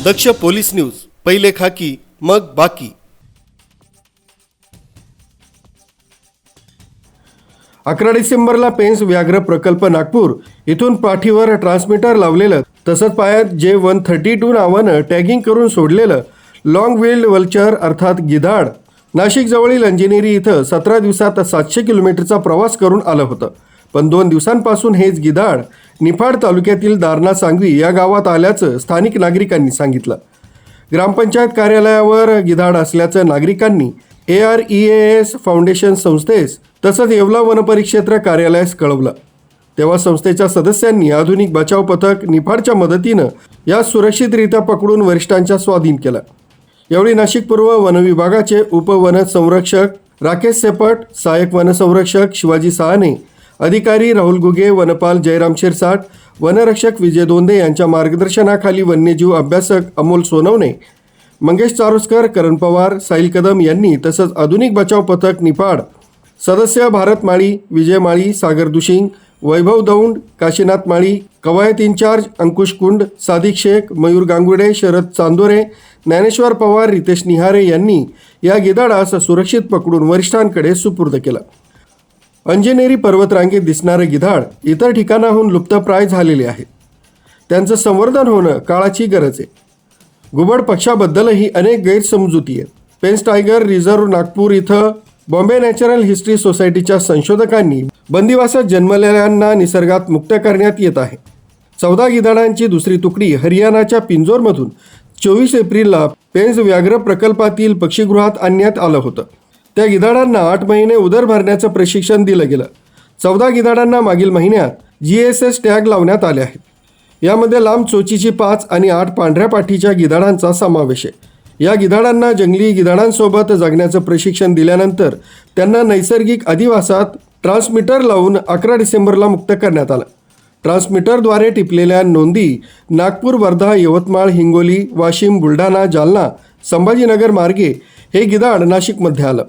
दक्ष police news, पहिले खाकी मग बाकी। 11 डिसेंबरला पेन्स व्याघ्र प्रकल्प नागपूर इथून पाठीवर ट्रान्समीटर लावलेलं तसंच पायात J132 नावानं टॅगिंग करून सोडलेलं लॉंग विल्ड वल्चर अर्थात गिधाड नाशिक जवळील अंजनेरी इथं 17 दिवसात 700 किलोमीटरचा प्रवास करून आलं होतं। पण 2 दिवसांपासून हेच गिधाड निफाड तालुक्यातील दारणा सांगवी या गावात आल्याचं स्थानिक नागरिकांनी सांगितलं। ग्रामपंचायत कार्यालयावर गिधाड असल्याचं नागरिकांनी AREAS फाउंडेशन संस्थेस तसंच येवला वनपरिक्षेत्र कार्यालयास कळवलं। तेव्हा संस्थेच्या सदस्यांनी आधुनिक बचाव पथक निफाडच्या मदतीनं या सुरक्षितरित्या पकडून वरिष्ठांच्या स्वाधीन केलं। यावेळी नाशिक पूर्व वन विभागाचे उपवन संरक्षक राकेश सेपट, सहाय्यक वनसंरक्षक शिवाजी साहने, अधिकारी राहुल गुगे, वनपाल जयराम शिरसाट, वनरक्षक विजय दोंदे यांच्या मार्गदर्शनाखाली वन्यजीव अभ्यासक अमोल सोनवणे, मंगेश चारोस्कर, करण पवार, साहिल कदम यांनी तसंच आधुनिक बचाव पथक निफाड सदस्य भारत माळी, विजय माळी, सागर दुशिंग, वैभव दौंड, काशीनाथ माळी, कवायत इन्चार्ज अंकुश कुंड, सादिक शेख, मयूर गांगुडे, शरद चांदोरे, ज्ञानेश्वर पवार, रितेश निहारे यांनी या गिधाडास सुरक्षित पकडून वरिष्ठांकडे सुपूर्द केलं। अंजनेरी पर्वतरांगेत दिसणारे गिधाड इतर ठिकाणाहून लुप्तप्राय झालेले आहे। त्यांचं संवर्धन होणं काळाची गरज आहे। घुबड पक्षाबद्दलही अनेक गैरसमजुती आहेत। पेन्स टायगर रिझर्व्ह नागपूर इथं बॉम्बे नॅचरल हिस्ट्री सोसायटीच्या संशोधकांनी बंदिवासात जन्मलेल्यांना निसर्गात मुक्त करण्यात येत आहे। 14 गिधाडांची दुसरी तुकडी हरियाणाच्या पिंजोरमधून 24 एप्रिलला पेन्स व्याघ्र प्रकल्पातील पक्षीगृहात आणण्यात आलं होतं। त्या गिधाडांना 8 महिने उदर भरण्याचं प्रशिक्षण दिलं गेलं। 14 गिधाडांना मागील महिन्यात GSS टॅग लावण्यात आले आहेत। यामध्ये लांब चोचीची 5 आणि 8 पांढऱ्या पाठीच्या गिधाडांचा समावेश आहे। या गिधाडांना जंगली गिधाडांसोबत जगण्याचं प्रशिक्षण दिल्यानंतर त्यांना नैसर्गिक अधिवासात ट्रान्समीटर लावून 11 डिसेंबरला मुक्त करण्यात आलं। ट्रान्समीटरद्वारे टिपलेल्या नोंदी नागपूर, वर्धा, यवतमाळ, हिंगोली, वाशिम, बुलढाणा, जालना, संभाजीनगर मार्गे हे गिधाड नाशिकमध्ये आलं।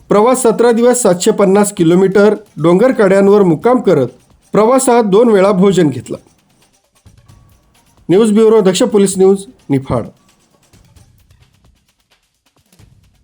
प्रवास 17 दिवस 750 किलोमीटर डोंगर कड्यांवर मुक्काम करत प्रवासात 2 वेळा भोजन घेतलं। न्यूज ब्युरो, दक्ष पोलीस न्यूज, निफाड।